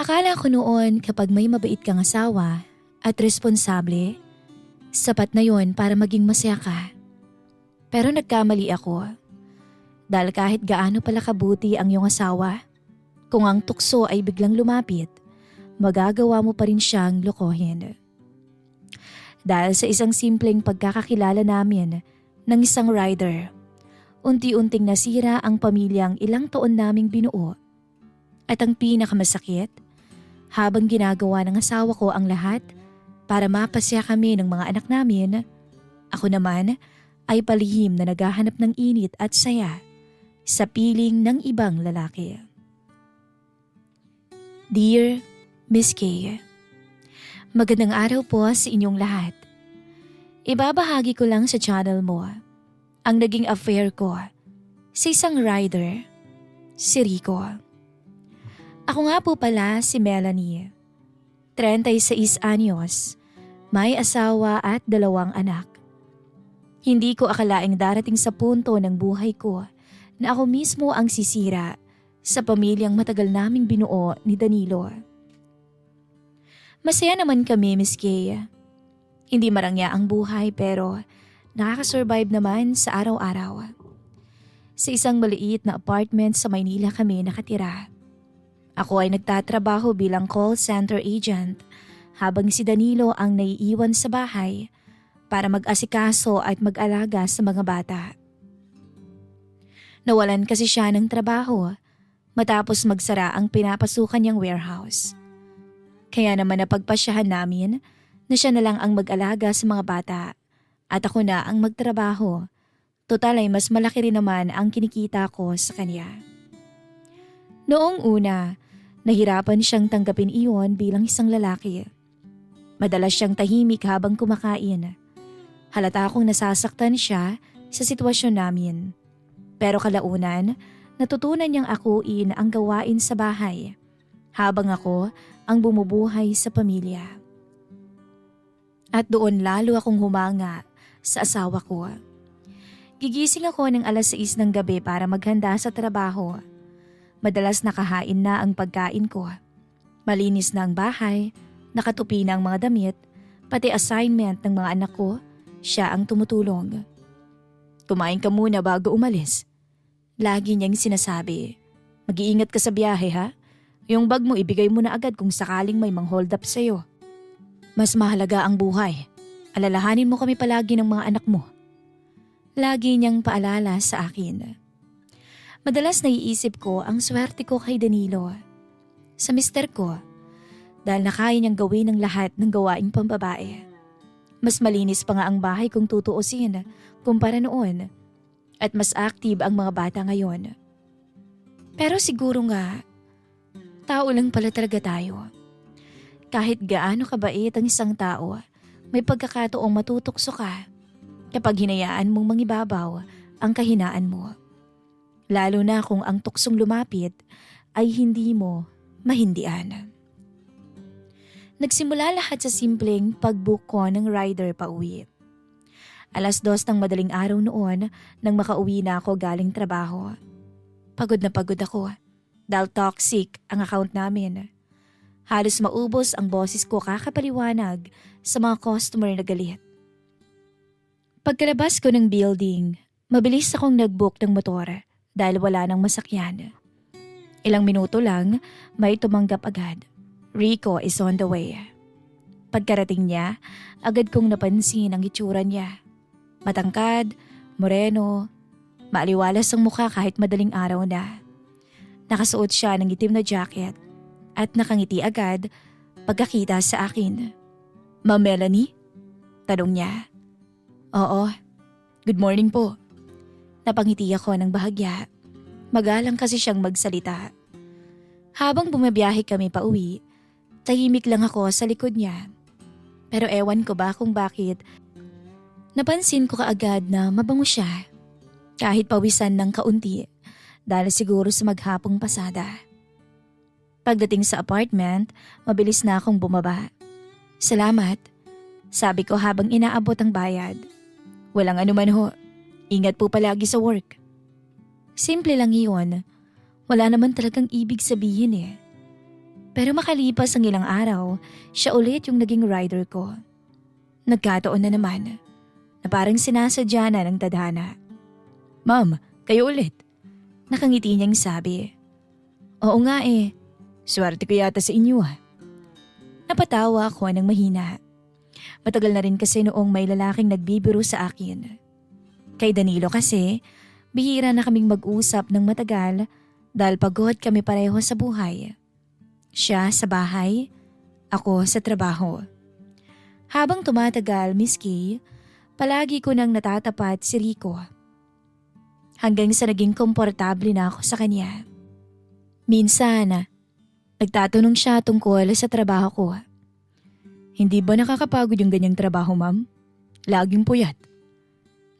Akala ko noon kapag may mabait kang asawa at responsable, sapat na yon para maging masaya ka. Pero nagkamali ako. Dahil kahit gaano pala kabuti ang iyong asawa, kung ang tukso ay biglang lumapit, magagawa mo pa rin siyang lokohin. Dahil sa isang simpleng pagkakakilala namin ng isang rider, unti-unting nasira ang pamilyang ilang taon naming binuo. At ang pinakamasakit, habang ginagawa ng asawa ko ang lahat para mapasaya kami ng mga anak namin, ako naman ay palihim na naghahanap ng init at saya sa piling ng ibang lalaki. Dear Miss Kay, magandang araw po sa inyong lahat. Ibabahagi ko lang sa channel mo ang naging affair ko sa isang rider, si Rico. Ako nga po pala si Melanie, 36 anyos, may asawa at 2 anak. Hindi ko akalaing darating sa punto ng buhay ko na ako mismo ang sisira sa pamilyang matagal naming binuo ni Danilo. Masaya naman kami, Miss Kay. Hindi marangya ang buhay pero nakakasurvive naman sa araw-araw. Sa isang maliit na apartment sa Maynila kami nakatira. Ako ay nagtatrabaho bilang call center agent habang si Danilo ang naiiwan sa bahay para mag-asikaso at mag-alaga sa mga bata. Nawalan kasi siya ng trabaho matapos magsara ang pinapasukan niyang warehouse. Kaya naman napagpasyahan namin na siya na lang ang mag-alaga sa mga bata at ako na ang magtrabaho. Total ay mas malaki rin naman ang kinikita ko sa kanya. Noong una, nahirapan siyang tanggapin iyon bilang isang lalaki. Madalas siyang tahimik habang kumakain. Halata akong nasasaktan siya sa sitwasyon namin. Pero kalaunan, natutunan niyang akuin ang gawain sa bahay, habang ako ang bumubuhay sa pamilya. At doon lalo akong humanga sa asawa ko. Gigising ako ng alas 6 ng gabi para maghanda sa trabaho. Madalas nakahain na ang pagkain ko. Malinis na ang bahay, nakatupi na ang mga damit, pati assignment ng mga anak ko, siya ang tumutulong. Kumain ka muna bago umalis. Lagi niyang sinasabi, mag-iingat ka sa biyahe ha? Yung bag mo ibigay mo na agad kung sakaling may mang-hold up sa'yo. Mas mahalaga ang buhay. Alalahanin mo kami palagi ng mga anak mo. Lagi niyang paalala sa akin. Madalas naiisip ko ang swerte ko kay Danilo. Sa mister ko, dahil nakaya niyang gawin ang lahat ng gawaing pambabae. Mas malinis pa nga ang bahay kung tutuusin kumpara noon at mas active ang mga bata ngayon. Pero siguro nga, tao lang pala talaga tayo. Kahit gaano kabait ang isang tao, may pagkakataong matutokso ka kapag hinayaan mong mangibabaw ang kahinaan mo. Lalo na kung ang tuksong lumapit ay hindi mo mahindian. Nagsimula lahat sa simpleng pag-book ko ng rider pa uwi. Alas 2 ng madaling araw noon nang makauwi na ako galing trabaho. Pagod na pagod ako dahil toxic ang account namin. Halos maubos ang boses ko kakapaliwanag sa mga customer na galit. Pagkalabas ko ng building, mabilis akong nag-book ng motor dahil wala nang masakyan. Ilang minuto lang, may tumanggap agad. Rico is on the way. Pagkarating niya, agad kong napansin ang itsura niya. Matangkad, moreno, maaliwalas ang mukha kahit madaling araw na. Nakasuot siya ng itim na jacket at nakangiti agad pagkakita sa akin. Ma'am Melanie? Tanong niya. Oo, good morning po. Napangiti ako ng bahagya. Magalang kasi siyang magsalita. Habang bumabiyahe kami pa uwi, tahimik lang ako sa likod niya. Pero ewan ko ba kung bakit, napansin ko kaagad na mabango siya. Kahit pawisan ng kaunti, dahil siguro sa maghapong pasada. Pagdating sa apartment, mabilis na akong bumaba. Salamat, sabi ko habang inaabot ang bayad. Walang anuman ho. Ingat po palagi sa work. Simple lang iyon. Wala naman talagang ibig sabihin eh. Pero makalipas ang ilang araw, siya ulit yung naging rider ko. Nagkataon na naman na parang sinasadya na ng tadhana. "Ma'am, kayo ulit." Nakangiti niyang sabi. "Oo nga eh, swerte ko yata sa inyo ah." Napatawa ako ng mahina. Matagal na rin kasi noong may lalaking nagbibiro sa akin. Kay Danilo kasi, bihira na kaming mag-usap ng matagal dahil pagod kami pareho sa buhay. Siya sa bahay, ako sa trabaho. Habang tumatagal, Miss Kay, palagi ko nang natatapat si Rico. Hanggang sa naging komportable na ako sa kanya. Minsan, nagtatanong siya tungkol sa trabaho ko. "Hindi ba nakakapagod yung ganyang trabaho, ma'am? Laging puyat."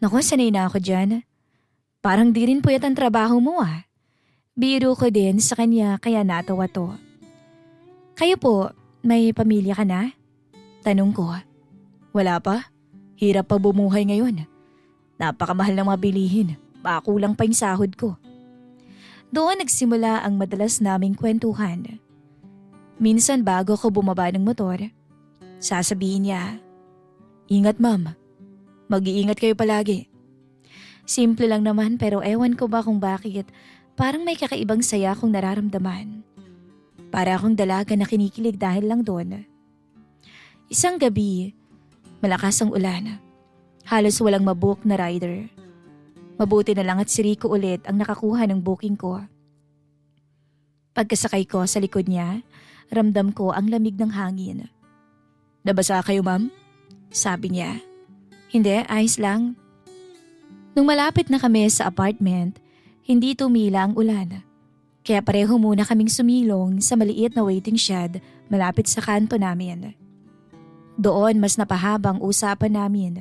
Naku, sanay na ako dyan. "Parang di rin puyat ang trabaho mo ah." Biro ko din sa kanya kaya natawa to. "Kayo po, may pamilya ka na?" Tanong ko. "Wala pa. Hirap pa bumuhay ngayon. Napakamahal ng mga bilihin. Baka kulang pa yung sahod ko." Doon nagsimula ang madalas naming kwentuhan. Minsan bago ko bumaba ng motor, sasabihin niya, "Ingat ma'am. Mag-iingat kayo palagi." Simple lang naman pero ewan ko ba kung bakit parang may kakaibang saya akong nararamdaman. Para akong dalaga na kinikilig dahil lang doon. Isang gabi, malakas ang ulan. Halos walang mabook na rider. Mabuti na lang at si Rico ulit ang nakakuha ng booking ko. Pagkasakay ko sa likod niya, ramdam ko ang lamig ng hangin. "Nabasa kayo, ma'am?" Sabi niya. "Hindi, ayos lang." Nung malapit na kami sa apartment, hindi tumila ang ulan. Kaya pareho muna kaming sumilong sa maliit na waiting shed malapit sa kanto namin. Doon mas napahabang usapan namin.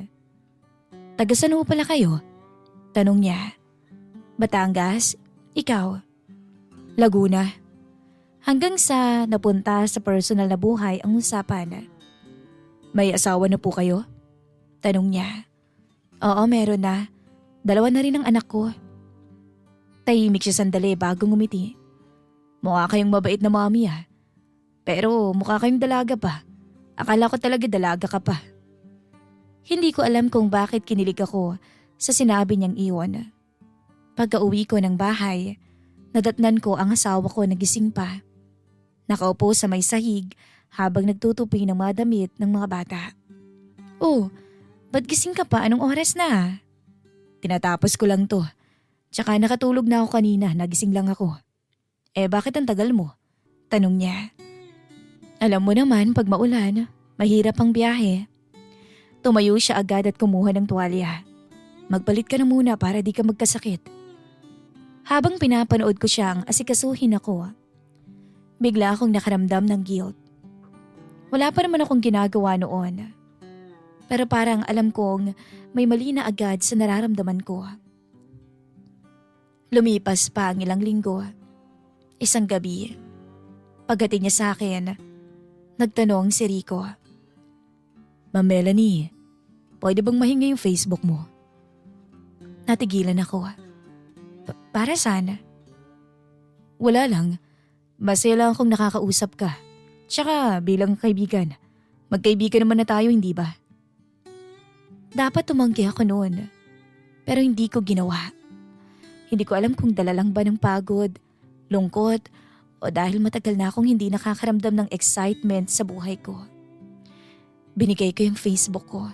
"Taga saan ho pala kayo?" Tanong niya. "Batangas? Ikaw?" "Laguna." Hanggang sa napunta sa personal na buhay ang usapan. "May asawa na po kayo?" Tanong niya. "Oo, meron na. 2 na rin ang anak ko." Tahimik siya sandali bago ngumiti. "Mukha kayong mabait na mami ah. Pero mukha kayong dalaga pa. Akala ko talaga dalaga ka pa." Hindi ko alam kung bakit kinilig ako sa sinabi niyang iyon. Pagka-uwi ko ng bahay, nadatnan ko ang asawa ko na gising pa. Nakaupo sa may sahig habang nagtutupi ng mga damit ng mga bata. "Oh, ba't gising ka pa? Anong oras na?" "Tinatapos ko lang to. Tsaka nakatulog na ako kanina, nagising lang ako." "Eh bakit ang tagal mo?" Tanong niya. Alam mo naman pag maulan, mahirap ang biyahe. Tumayo siya agad at kumuha ng tuwalya. "Magpalit ka na muna para di ka magkasakit." Habang pinapanood ko siyang asikasuhin ako, bigla akong nakaramdam ng guilt. Wala pa naman akong ginagawa noon. Pero parang alam kong may mali na agad sa nararamdaman ko. Lumipas pa ang ilang linggo. Isang gabi, pagdating niya sa akin, nagtanong si Rico. "Ma'am Melanie, pwede bang mahingi yung Facebook mo?" Natigilan ako. Para saan?" "Wala lang. Masaya lang akong nakakausap ka. Tsaka bilang kaibigan. Magkaibigan naman na tayo, hindi ba?" Dapat tumanggi ako noon. Pero hindi ko ginawa. Hindi ko alam kung dala lang ba ng pagod, lungkot, o dahil matagal na akong hindi nakakaramdam ng excitement sa buhay ko. Binigay ko yung Facebook ko.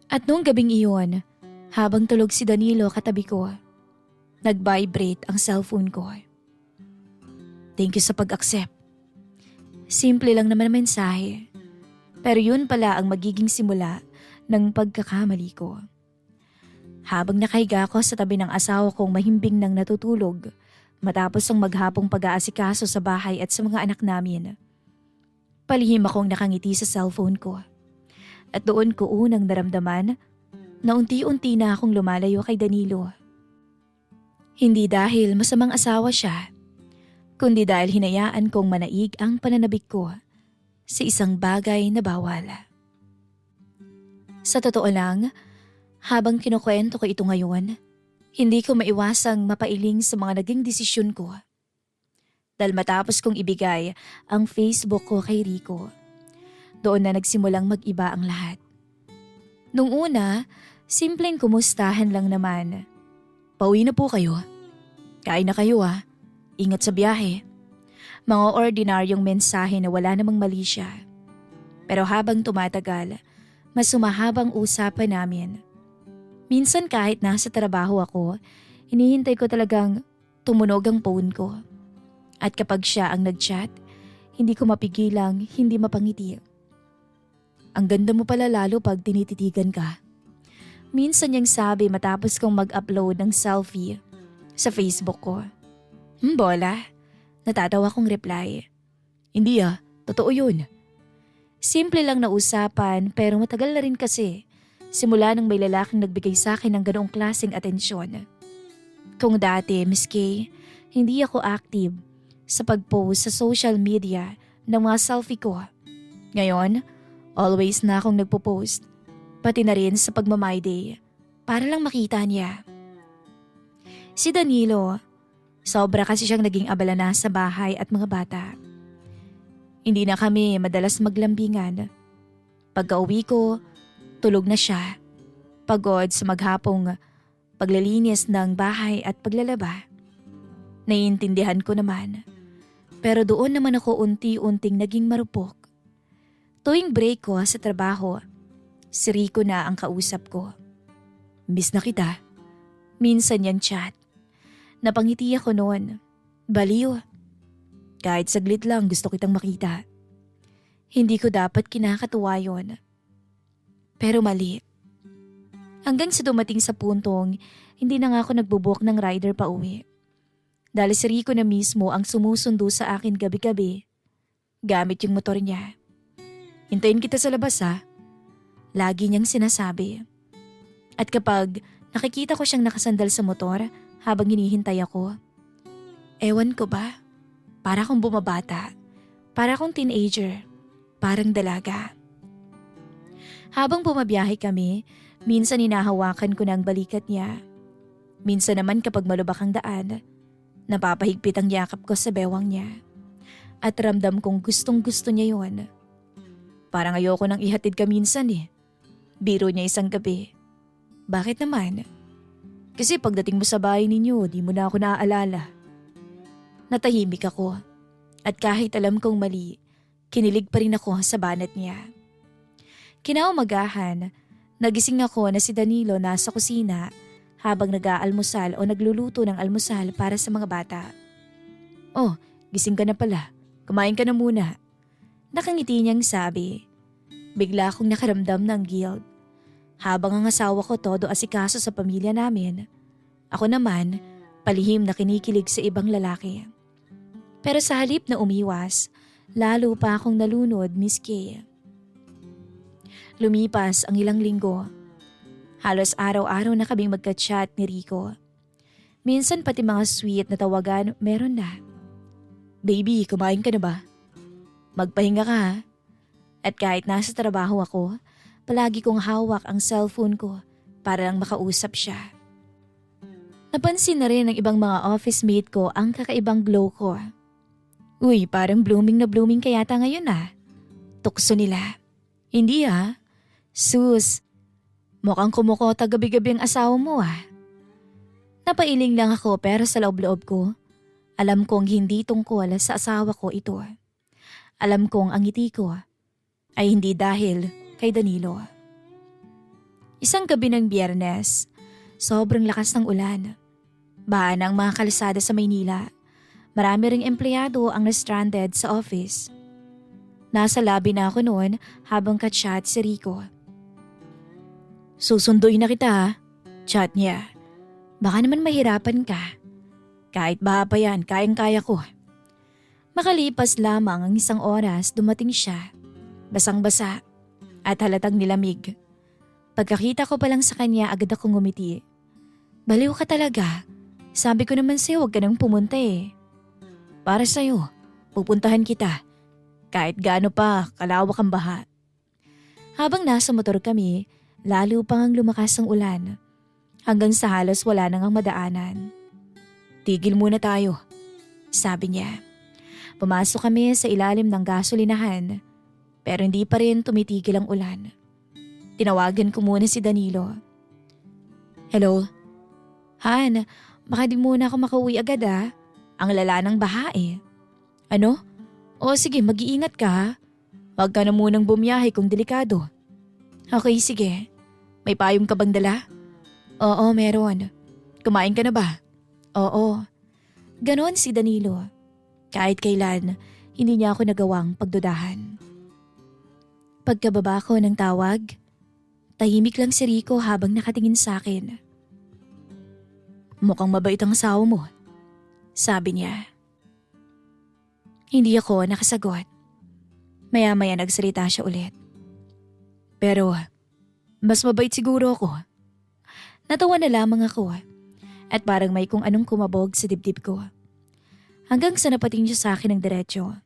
At noong gabing iyon, habang tulog si Danilo katabi ko, nag-vibrate ang cellphone ko. "Thank you sa pag-accept." Simple lang naman ang mensahe. Pero yun pala ang magiging simula ng pagkakamali ko. Habang nakahiga ako sa tabi ng asawa kong mahimbing nang natutulog matapos ang maghapong pag-aasikaso sa bahay at sa mga anak namin, palihim akong nakangiti sa cellphone ko. At doon ko unang naramdaman na unti-unti na akong lumalayo kay Danilo. Hindi dahil masamang asawa siya, kundi dahil hinayaan kong manaig ang pananabik ko sa isang bagay na bawal. Sa totoo lang, habang kinukwento ko ito ngayon, hindi ko maiwasang mapailing sa mga naging desisyon ko. Dahil matapos kong ibigay ang Facebook ko kay Rico, doon na nagsimulang mag-iba ang lahat. Nung una, simpleng kumustahan lang naman. Pauwi na po kayo. Kain na kayo ah. Ingat sa biyahe. Mga ordinaryong mensahe na wala namang mali siya. Pero habang tumatagal, mas sumahabang usapan namin. Minsan kahit nasa trabaho ako, hinihintay ko talagang tumunog ang phone ko. At kapag siya ang nag-chat, hindi ko mapigilang hindi mapangiti. Ang ganda mo pala lalo pag tinititigan ka. Minsan niyang sabi matapos kong mag-upload ng selfie sa Facebook ko. Bola. Natatawa kong reply. Hindi ah, totoo yun. Simple lang na usapan pero matagal na rin kasi. Simula nang may lalaking nagbigay sa akin ng ganoong klaseng atensyon. Kung dati, Miss Kay, hindi ako active sa pag-post sa social media ng mga selfie ko. Ngayon, always na akong nagpo-post, pati na rin sa pagma-my day, para lang makita niya. Si Danilo, sobra kasi siyang naging abala na sa bahay at mga bata. Hindi na kami madalas maglambingan. Pagka-uwi ko, tulog na siya. Pagod sa maghapong paglilinis ng bahay at paglalaba. Naiintindihan ko naman. Pero doon naman ako unti-unting naging marupok. Tuwing break ko sa trabaho, si Rico na ang kausap ko. Miss na kita. Minsan niyang chat. Napangiti ako noon. Baliw. Kahit saglit lang gusto kitang makita. Hindi ko dapat kinakatuwa yon. Pero mali. Hanggang sa dumating sa puntong, hindi na nga ako nagbubook ng rider pa uwi. Dahil si Rico na mismo ang sumusundo sa akin gabi-gabi. Gamit yung motor niya. Hintayin kita sa labas ha. Lagi niyang sinasabi. At kapag nakikita ko siyang nakasandal sa motor habang hinihintay ako, ewan ko ba? Para akong bumabata. Para akong teenager. Parang dalaga. Habang bumabiyahe kami, minsan hinahawakan ko ng balikat niya. Minsan naman kapag malubak ang daan, napapahigpit ang yakap ko sa bewang niya. At ramdam kong gustong gusto niya yon. Parang ayoko nang ihatid ka minsan eh. Biro niya isang gabi. Bakit naman? Kasi pagdating mo sa bahay ninyo, di mo na ako naaalala. Natahimik ako. At kahit alam kong mali, kinilig pa rin ako sa banat niya. Kinaumagahan, nagising ako na si Danilo nasa kusina habang nag-aalmusal o nagluluto ng almusal para sa mga bata. Oh, gising ka na pala. Kumain ka na muna. Nakangiti niyang sabi. Bigla akong nakaramdam ng guilt. Habang ang asawa ko todo asikaso sa pamilya namin, ako naman palihim na kinikilig sa ibang lalaki. Pero sa halip na umiwas, lalo pa akong nalunod, Miss Kay. Lumipas ang ilang linggo. Halos araw-araw na kaming magka-chat ni Rico. Minsan pati mga sweet na tawagan meron na. Baby, kumain ka na ba? Magpahinga ka ha. At kahit nasa trabaho ako, palagi kong hawak ang cellphone ko para lang makausap siya. Napansin na rin ng ibang mga office mate ko ang kakaibang glow ko. Uy, parang blooming na blooming ka yata ngayon ah. Tukso nila. Hindi ah. Sus, mukhang kumukota gabi-gabi ang asawa mo ah. Napailing lang ako pero sa loob-loob ko, alam kong hindi tungkol sa asawa ko ito. Alam kong ang ngiti ko ay hindi dahil kay Danilo. Isang gabi ng Biyernes, sobrang lakas ng ulan. Baha ng mga kalsada sa Maynila. Marami ring empleyado ang na-stranded sa office. Nasa lobby na ako noon habang ka-chat si Rico. Susunduin na kita ha, chat niya. Baka naman mahirapan ka. Kahit baha pa yan, kayang-kaya ko. Makalipas lamang ang isang oras, dumating siya. Basang-basa at halatang nilamig. Pagkakita ko pa lang sa kanya, agad akong ngumiti. Baliw ka talaga. Sabi ko naman sa'yo, huwag ka nang pumunta eh. Para sa'yo, pupuntahan kita. Kahit gaano pa, kalawak ang baha. Habang nasa motor kami, lalo pang ang lumakas ang ulan. Hanggang sa halos wala nang ang madaanan. Tigil muna tayo, sabi niya. Pumasok kami sa ilalim ng gasolinahan pero hindi pa rin tumitigil ang ulan. Tinawagan ko muna si Danilo. Hello? Han, baka di muna ako makauwi agad ah. Ang lala ng baha eh. Ano? O sige, mag-iingat ka ha. Huwag ka na munang bumiyahe kung delikado. Okay, sige. May payong ka bang dala? Oo, meron. Kumain ka na ba? Oo. Ganon si Danilo. Kahit kailan, hindi niya ako nagawang pagdudahan. Pagkababa ko ng tawag, tahimik lang si Rico habang nakatingin sa akin. Mukhang mabait ang asawa mo, sabi niya. Hindi ako nakasagot. Maya-maya nagsalita siya ulit. Pero, mas mabait siguro ako. Natawa na lamang ako at parang may kung anong kumabog sa dibdib ko. Hanggang sa napating siya sa akin ng diretsyo.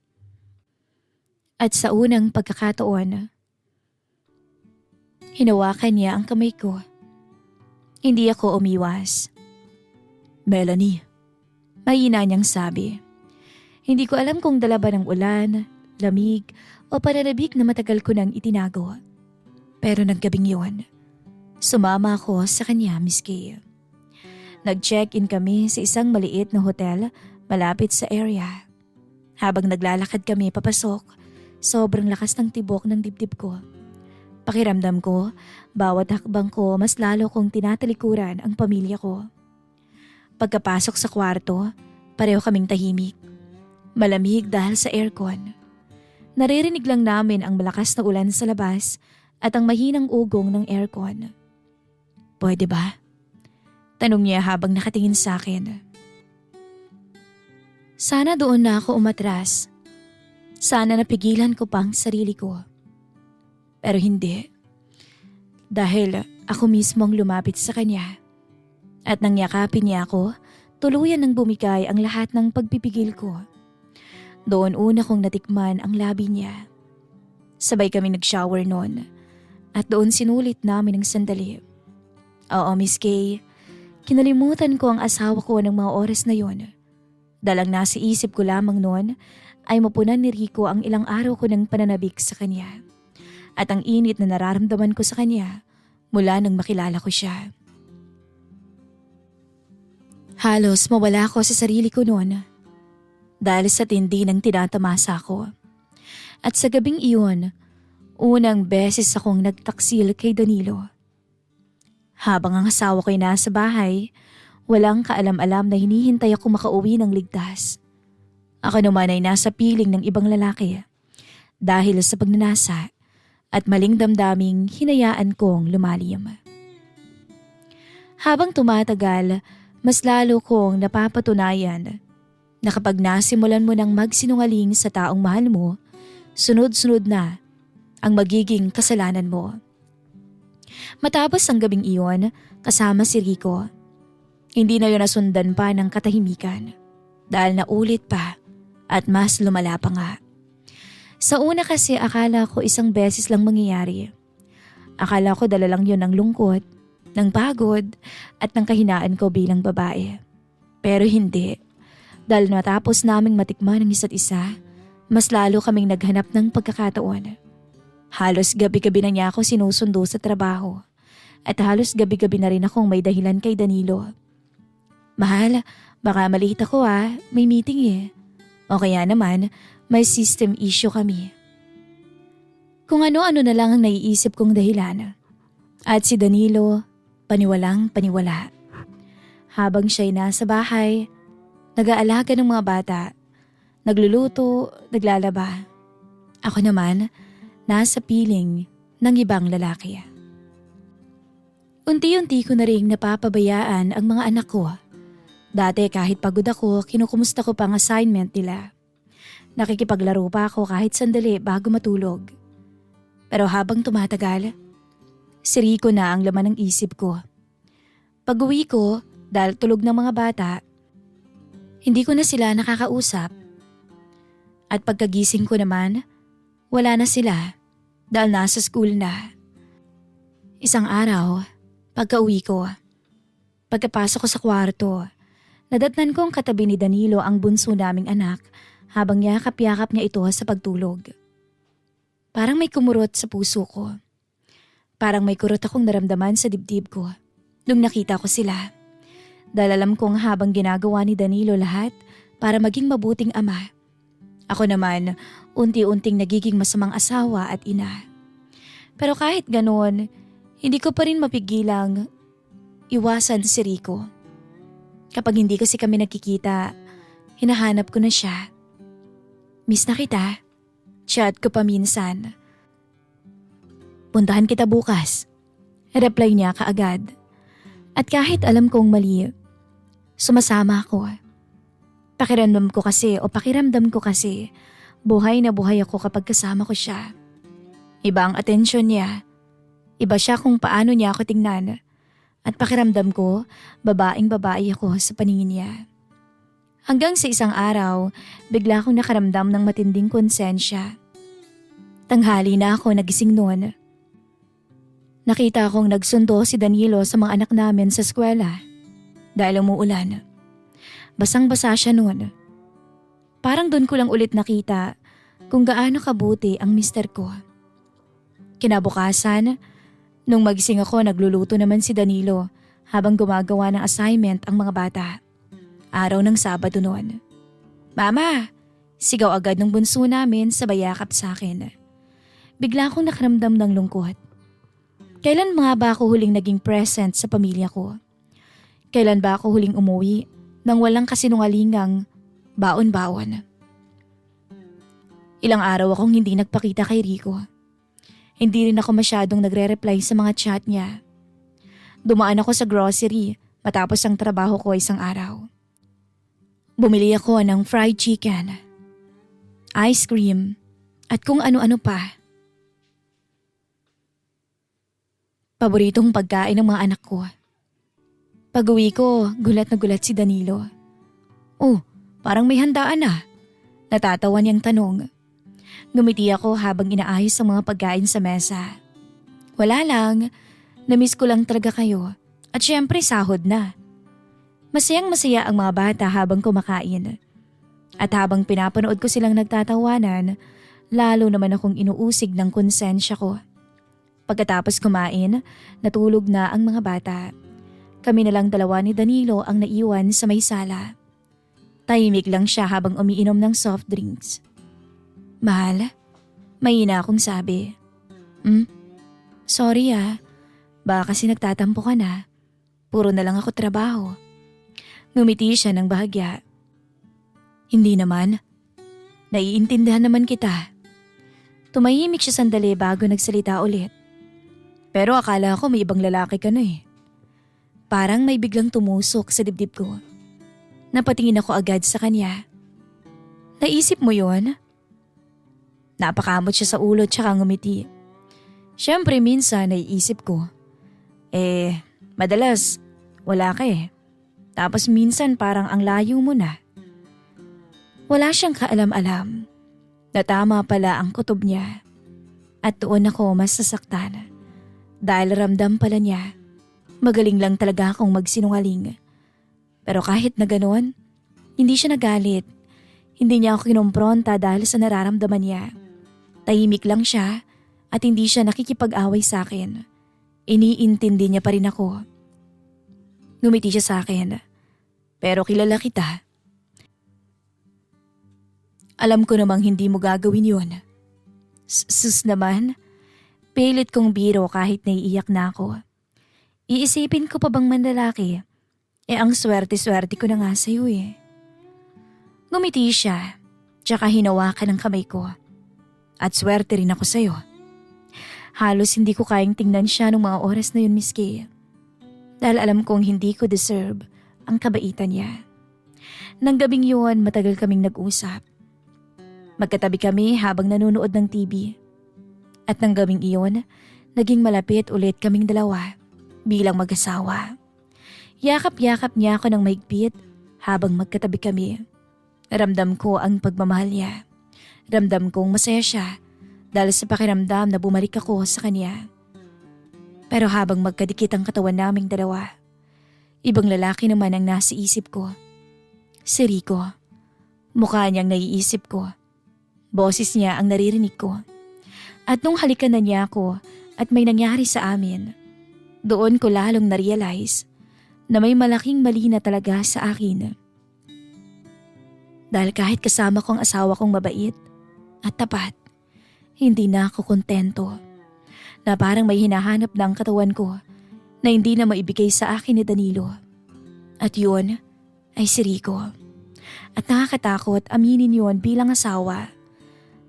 At sa unang pagkakataon, hinawakan niya ang kamay ko. Hindi ako umiwas. Melanie, mahina niyang sabi. Hindi ko alam kung dala ba ng ulan, lamig o pananabik na matagal ko nang itinago. Pero naggabing yun, sumama ako sa kanya, Miss Kay. Nag-check-in kami sa isang maliit na hotel malapit sa area. Habang naglalakad kami papasok, sobrang lakas ng tibok ng dibdib ko. Pakiramdam ko, bawat hakbang ko mas lalo kong tinatalikuran ang pamilya ko. Pagkapasok sa kwarto, pareho kaming tahimik. Malamig dahil sa aircon. Naririnig lang namin ang malakas na ulan sa labas at ang mahinang ugong ng aircon. Pwede ba? Tanong niya habang nakatingin sa akin. Sana doon na ako umatras. Sana napigilan ko pang sarili ko. Pero hindi. Dahil ako mismo ang lumapit sa kanya. At nang yakapin niya ako, tuluyan nang bumigay ang lahat ng pagpipigil ko. Doon una kong natikman ang labi niya. Sabay kami nag-shower noon. At doon sinulit namin ng sandali. Oo, Miss Kay. Kinalimutan ko ang asawa ko ng mga oras na yon. Dalang nasa isip ko lamang noon ay mapunan ni Rico ang ilang araw ko ng pananabik sa kanya. At ang init na nararamdaman ko sa kanya mula nang makilala ko siya. Halos mawala ako sa sarili ko noon dahil sa tindi ng tinatamasa ko. At sa gabing iyon, unang beses akong nagtaksil kay Danilo. Habang ang asawa ko'y nasa bahay, walang kaalam-alam na hinihintay ako makauwi ng ligtas. Ako naman ay nasa piling ng ibang lalaki dahil sa pagnanasa at maling damdaming hinayaan kong lumalim. Habang tumatagal, mas lalo kong napapatunayan na kapag nasimulan mo ng magsinungaling sa taong mahal mo, sunod-sunod na ang magiging kasalanan mo. Matapos ang gabing iyon, kasama si Rico, hindi na yun nasundan pa ng katahimikan dahil naulit pa at mas lumala pa nga. Sa una kasi akala ko isang beses lang mangyayari. Akala ko dala lang yun ng lungkot, ng pagod at ng kahinaan ko bilang babae. Pero hindi. Dahil matapos naming matikman ang isa't isa, mas lalo kaming naghanap ng pagkakataon. Halos gabi-gabi na niya ako sinusundo sa trabaho at halos gabi-gabi na rin akong may dahilan kay Danilo. Mahal, baka maliit ako may meeting eh. O kaya naman, may system issue kami. Kung ano-ano na lang ang naiisip kong dahilan. At si Danilo, paniwalang paniwala. Habang siya'y nasa bahay, nag-aalaga ng mga bata, nagluluto, naglalaba. Ako naman, nasa piling ng ibang lalaki. Unti-unti ko na rin napapabayaan ang mga anak ko. Dati kahit pagod ako, kinukumusta ko pang assignment nila. Nakikipaglaro pa ako kahit sandali bago matulog. Pero habang tumatagal, si Rico na ang laman ng isip ko. Pag-uwi ko, dahil tulog ng mga bata, hindi ko na sila nakakausap. At pagkagising ko naman, wala na sila dahil nasa school na. Isang araw, pagka-uwi ko, pagkapasok ko sa kwarto, nadatnan kong katabi ni Danilo ang bunso naming anak habang yakap-yakap niya ito sa pagtulog. Parang may kumurot sa puso ko. Parang may kurot akong naramdaman sa dibdib ko nung nakita ko sila. Dahil alam kong habang ginagawa ni Danilo lahat para maging mabuting ama, ako naman unti-unting nagiging masamang asawa at ina. Pero kahit ganoon, hindi ko pa rin mapigilang iwasan si Rico. Kapag hindi kasi kami nagkikita, hinahanap ko na siya. Miss na kita. Chat ko pa minsan. Puntahan kita bukas. Reply niya kaagad. At kahit alam kong mali, sumasama ako. Pakiramdam ko kasi, buhay na buhay ako kapag kasama ko siya. Iba ang atensyon niya. Iba siya kung paano niya ako tingnan. At pakiramdam ko, babaeng babae ako sa paningin niya. Hanggang sa isang araw, bigla akong nakaramdam ng matinding konsensya. Tanghali na ako nagising noon. Nakita akong nagsundo si Danilo sa mga anak namin sa eskwela dahil umuulan. Basang-basa siya noon. Parang doon ko lang ulit nakita kung gaano kabuti ang mister ko. Kinabukasan, nung magising ako, nagluluto naman si Danilo habang gumagawa ng assignment ang mga bata. Araw ng Sabado noon. Mama! Sigaw agad ng bunso namin sa bayakap sa akin. Bigla akong nakaramdam ng lungkot. Kailan nga ba ako huling naging present sa pamilya ko? Kailan ba ako huling umuwi nang walang kasinungalingang baon-baon? Ilang araw akong hindi nagpakita kay Rico. Hindi rin ako masyadong nagre-reply sa mga chat niya. Dumaan ako sa grocery matapos ang trabaho ko isang araw. Bumili ako ng fried chicken, ice cream, at kung ano-ano pa. Paboritong pagkain ng mga anak ko. Pag-uwi ko, gulat na gulat si Danilo. Oh, parang may handaan na. Natatawa niyang tanong. Ngumiti ako habang inaayos ang mga pagkain sa mesa. Wala lang, namiss ko lang talaga kayo. At syempre sahod na. Masayang masaya ang mga bata habang kumakain. At habang pinapanood ko silang nagtatawanan, lalo naman akong inuusig ng konsensya ko. Pagkatapos kumain, natulog na ang mga bata. Kami na lang dalawa ni Danilo ang naiwan sa may sala. Tahimik lang siya habang umiinom ng soft drinks. Mahal, mahina akong sabi. Sorry baka kasi nagtatampo ka na. Puro na lang ako trabaho. Ngumiti siya ng bahagya. Hindi naman. Naiintindihan naman kita. Tumahimik siya sandali bago nagsalita ulit. Pero akala ko may ibang lalaki ka na eh. Parang may biglang tumusok sa dibdib ko. Napatingin ako agad sa kanya. Naisip mo yon? Napakamot siya sa ulo tsaka ngumiti. Siyempre minsan naiisip ko. Madalas wala ka eh. Tapos minsan parang ang layo mo na. Wala siyang kaalam-alam. Natama pala ang kutob niya. At doon ako mas sasaktan. Dahil ramdam pala niya, magaling lang talaga akong magsinungaling. Pero kahit na ganoon, hindi siya nagalit. Hindi niya ako kinumpronta dahil sa nararamdaman niya. Tahimik lang siya at hindi siya nakikipag-away sa akin. Iniintindi niya pa rin ako. Ngumiti siya sa akin. Pero kilala kita. Alam ko namang hindi mo gagawin yun. Sus naman. Pilit kong biro kahit naiiyak na ako. Iisipin ko pa bang manlalaki? Ang swerte-swerte ko na nga sa'yo eh. Ngumiti siya, tsaka hinawakan ng kamay ko. At swerte rin ako sa'yo. Halos hindi ko kayang tingnan siya nung mga oras na yun, Miss Kay. Dahil alam kong hindi ko deserve ang kabaitan niya. Nang gabing yun, matagal kaming nag-usap. Magkatabi kami habang nanonood ng TV. At nang gabing iyon, naging malapit ulit kaming dalawa bilang mag-asawa. Yakap-yakap niya ako ng mahigpit habang magkatabi kami. Ramdam ko ang pagmamahal niya. Ramdam kong masaya siya dahil sa pakiramdam na bumalik ako sa kanya. Pero habang magkadikit ang katawan naming dalawa, ibang lalaki naman ang nasa isip ko. Si Rico. Mukha niyang naiisip ko. Boses niya ang naririnig ko. At nung halikan na niya ako at may nangyari sa amin, doon ko lalong na-realize na may malaking mali na talaga sa akin. Dahil kahit kasama ko ang asawa kong mabait at tapat, hindi na ako kontento. Na parang may hinahanap na ang katawan ko na hindi na maibigay sa akin ni Danilo. At yun ay si Rico. At nakakatakot aminin yun bilang asawa.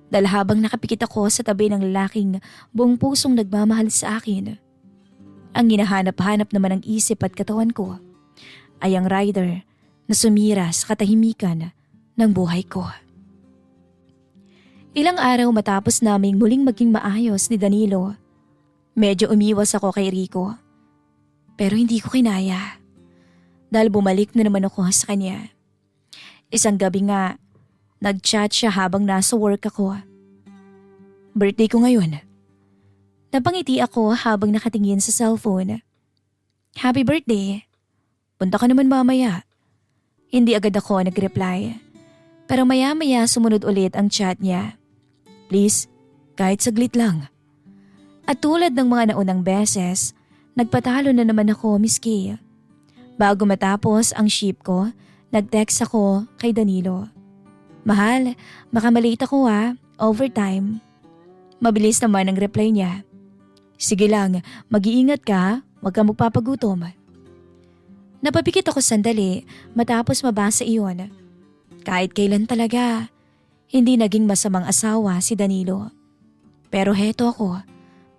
Dahil habang nakapikit ako sa tabi ng lalaking buong pusong nagmamahal sa akin, ang hinahanap-hanap naman ng isip at katawan ko ay ang rider na sumira sa katahimikan ng buhay ko. Ilang araw matapos naming muling maging maayos ni Danilo, medyo umiwas ako kay Rico. Pero hindi ko kinaya. Dahil bumalik na naman ako sa kanya. Isang gabi nga, nag-chat siya habang nasa work ako. Birthday ko ngayon. Napangiti ako habang nakatingin sa cellphone. Happy birthday. Punta ka naman mamaya. Hindi agad ako nag-reply. Pero maya-maya sumunod ulit ang chat niya. Please, kahit saglit lang. At tulad ng mga naunang beses, nagpatalo na naman ako, Miss Kay. Bago matapos ang shift ko, nag-text ako kay Danilo. Mahal, baka malate ako overtime. Mabilis naman ang reply niya. Sige lang, mag-iingat ka, huwag kang magpapagutom. Napapikit ako sandali matapos mabasa iyon. Kahit kailan talaga, hindi naging masamang asawa si Danilo. Pero heto ako,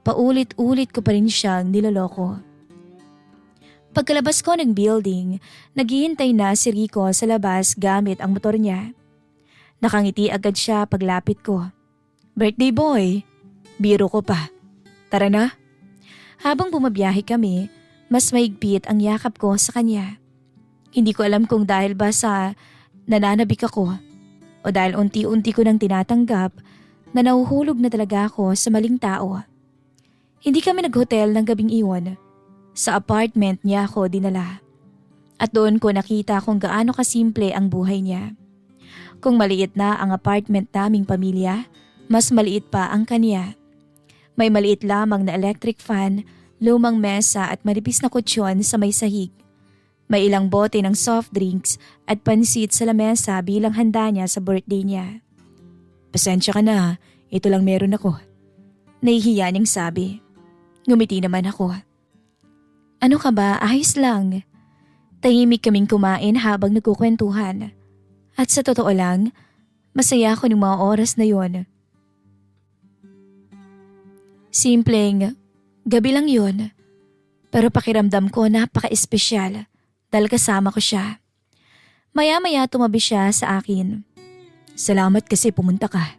paulit-ulit ko pa rin siyang niloloko. Pagkalabas ko ng building, naghihintay na si Rico sa labas gamit ang motor niya. Nakangiti agad siya paglapit ko. Birthday boy, biro ko pa. Tara na. Habang bumabiyahe kami, mas maigpit ang yakap ko sa kanya. Hindi ko alam kung dahil ba sa nananabik ako o dahil unti-unti ko nang tinatanggap na nahuhulog na talaga ako sa maling tao. Hindi kami nag-hotel ng gabing iyon. Sa apartment niya ako dinala. At doon ko nakita kung gaano kasimple ang buhay niya. Kung maliit na ang apartment naming pamilya, mas maliit pa ang kanya. May maliit lamang na electric fan, lumang mesa at manipis na kutsyon sa may sahig. May ilang bote ng soft drinks at pansit sa lamesa bilang handa niya sa birthday niya. Pasensya ka na, ito lang meron ako. Nahihiya niyang sabi. Ngumiti naman ako. Ano ka ba? Ayos lang. Tahimik kaming kumain habang nagkukwentuhan. At sa totoo lang, masaya ako ng mga oras na yon. Simpleng, gabi lang yun. Pero pakiramdam ko napaka-espesyal dahil kasama ko siya. Maya-maya tumabi siya sa akin. Salamat kasi pumunta ka.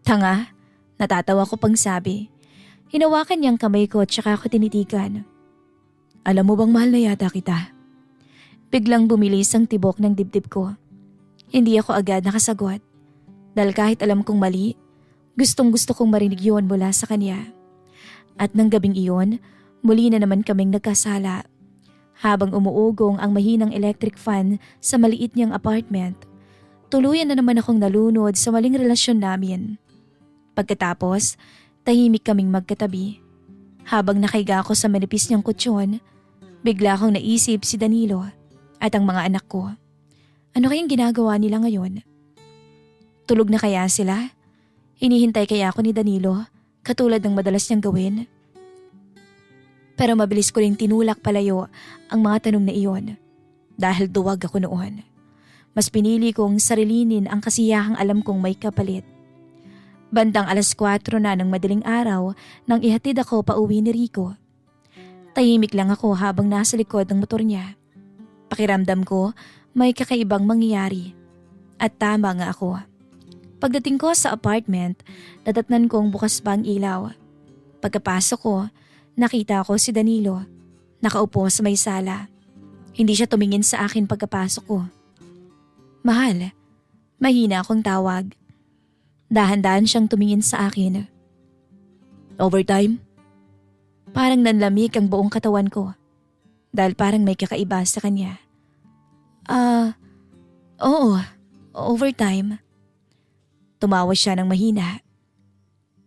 Tanga, natatawa ko pang sabi. Hinawakan niyang kamay ko at saka ako tinitigan. Alam mo bang mahal na yata kita? Biglang bumilis ang tibok ng dibdib ko. Hindi ako agad nakasagot. Dahil kahit alam kong mali, gustong gusto kong marinig yun mula sa kanya. At nang gabing iyon, muli na naman kaming nagkasala. Habang umuugong ang mahinang electric fan sa maliit niyang apartment, tuluyan na naman akong nalunod sa maling relasyon namin. Pagkatapos, tahimik kaming magkatabi. Habang nakahiga ako sa manipis niyang kutsyon, bigla akong naisip si Danilo at ang mga anak ko. Ano kayang ginagawa nila ngayon? Tulog na kaya sila? Hinihintay kaya ako ni Danilo katulad ng madalas niyang gawin? Pero mabilis ko rin tinulak palayo ang mga tanong na iyon dahil duwag ako noon. Mas pinili kong sarilinin ang kasiyahang alam kong may kapalit. Bandang 4:00 na ng madaling araw nang ihatid ako pauwi ni Rico. Tahimik lang ako habang nasa likod ng motor niya. Pakiramdam ko may kakaibang mangyayari. At tama nga ako. Pagdating ko sa apartment, nadatnan kong bukas pa ang ilaw. Pagkapasok ko, nakita ko si Danilo. Nakaupo sa may sala. Hindi siya tumingin sa akin pagkapasok ko. Mahal, mahina akong tawag. Dahan-dahan siyang tumingin sa akin. Overtime? Parang nanlamig ang buong katawan ko. Dahil parang may kakaiba sa kanya. Oo. Overtime. Tumawa siya ng mahina.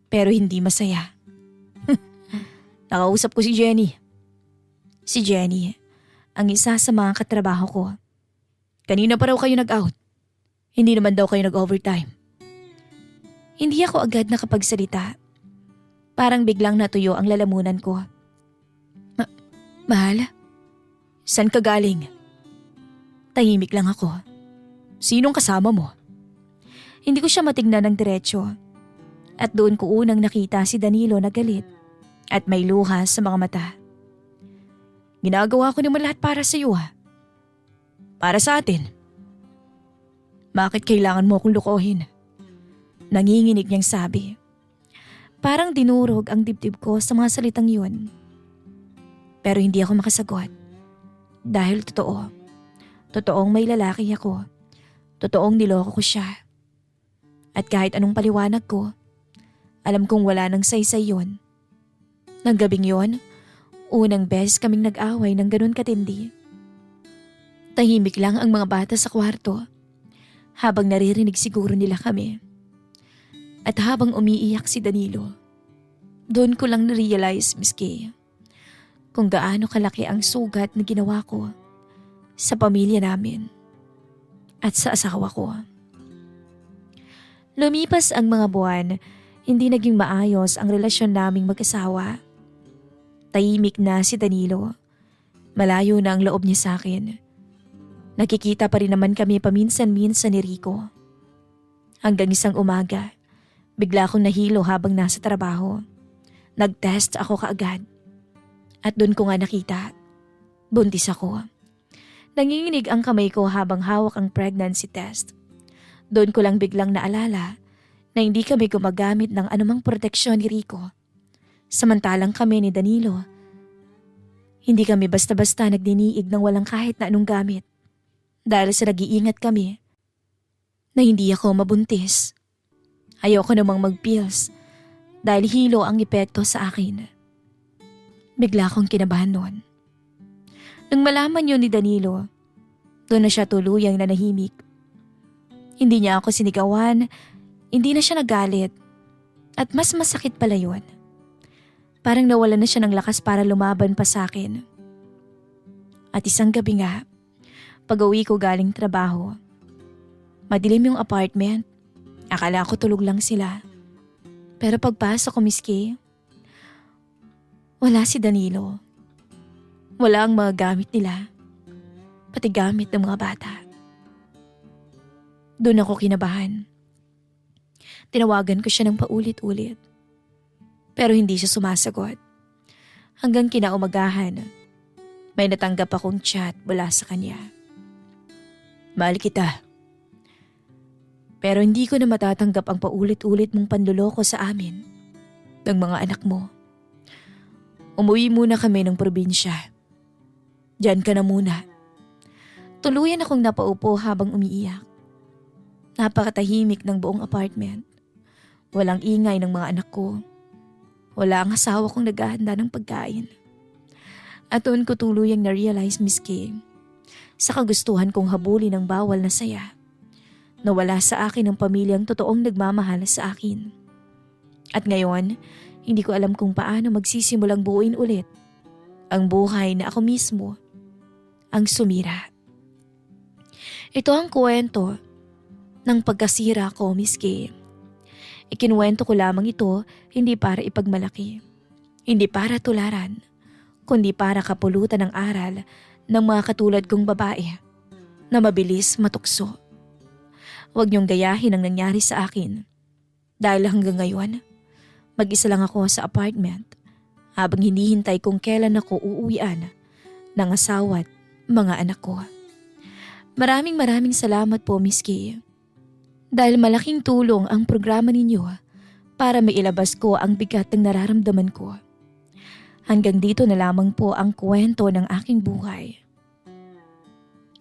Pero hindi masaya. Nakausap ko si Jenny. Si Jenny, ang isa sa mga katrabaho ko. Kanina pa raw kayo nag-out. Hindi naman daw kayo nag-overtime. Hindi ako agad nakapagsalita. Parang biglang natuyo ang lalamunan ko. Mahal? Saan ka galing? Tahimik lang ako. Sinong kasama mo? Hindi ko siya matignan ng diretsyo. At doon ko unang nakita si Danilo na galit at may luha sa mga mata. Ginagawa ko naman lahat para sa iyo ha. Para sa atin. Bakit kailangan mo akong lukohin? Nanginginig niyang sabi. Parang dinurog ang dibdib ko sa mga salitang yun. Pero hindi ako makasagot. Dahil totoo. Totoong may lalaki ako. Totoong niloko ko siya. At kahit anong paliwanag ko, alam kong wala nang saysay yun. Nang gabing yun, unang beses kaming nag-away ng ganun katindi. Tahimik lang ang mga bata sa kwarto habang naririnig siguro nila kami. At habang umiiyak si Danilo, doon ko lang na-realize, Miss Kay, kung gaano kalaki ang sugat na ginawa ko sa pamilya namin at sa asawa ko. Lumipas ang mga buwan, hindi naging maayos ang relasyon naming mag-asawa. Tahimik na si Danilo. Malayo na ang loob niya sa akin. Nakikita pa rin naman kami paminsan-minsan ni Rico. Hanggang isang umaga, bigla akong nahilo habang nasa trabaho. Nag-test ako kaagad. At doon ko nga nakita, buntis ako. Nanginginig ang kamay ko habang hawak ang pregnancy test. Doon ko lang biglang naalala na hindi kami gumagamit ng anumang proteksyon ni Rico. Samantalang kami ni Danilo, hindi kami basta-basta nagdiniig ng walang kahit na anong gamit. Dahil sa nag-iingat kami na hindi ako mabuntis. Ayoko namang mag-pills dahil hilo ang epekto sa akin. Bigla akong kinabahan noon. Nang malaman yun ni Danilo, doon na siya tuluyang nanahimik. Hindi niya ako sinigawan, hindi na siya nagalit, at mas masakit pala yun. Parang nawalan na siya ng lakas para lumaban pa sa akin. At isang gabi nga, pag-uwi ko galing trabaho, madilim yung apartment, akala ko tulog lang sila. Pero pagpasok ko, Miss Kay, wala si Danilo. Wala ang mga gamit nila, pati gamit ng mga bata. Doon ako kinabahan. Tinawagan ko siya ng paulit-ulit. Pero hindi siya sumasagot. Hanggang kinaumagahan, may natanggap akong chat mula sa kanya. Mahal kita. Pero hindi ko na matatanggap ang paulit-ulit mong panluloko sa amin ng mga anak mo. Umuwi muna kami ng probinsya. Diyan ka na muna. Tuluyan akong napaupo habang umiiyak. Napakatahimik ng buong apartment. Walang ingay ng mga anak ko. Wala ang asawa kong naghahanda ng pagkain. At doon ko tuluyang na-realize, Miss Kay, sa kagustuhan kong habulin ng bawal na saya, nawala sa akin ang pamilyang totoong nagmamahal sa akin. At ngayon, hindi ko alam kung paano magsisimulang buuin ulit ang buhay na ako mismo ang sumira. Ito ang kwento ng pagkasira ko, Miss Kay. Ikinuwento ko lamang ito hindi para ipagmalaki, hindi para tularan, kundi para kapulutan ng aral ng mga katulad kong babae na mabilis matukso. Huwag niyong gayahin ang nangyari sa akin dahil hanggang ngayon, mag-isa lang ako sa apartment habang hinihintay kung kailan ako uuwian ng asawa at mga anak ko. Maraming salamat po, Miss Kay. Dahil malaking tulong ang programa ninyo para mailabas ko ang bigat ng nararamdaman ko. Hanggang dito na lamang po ang kwento ng aking buhay.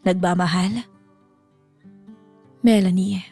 Nagmamahal, Melanie.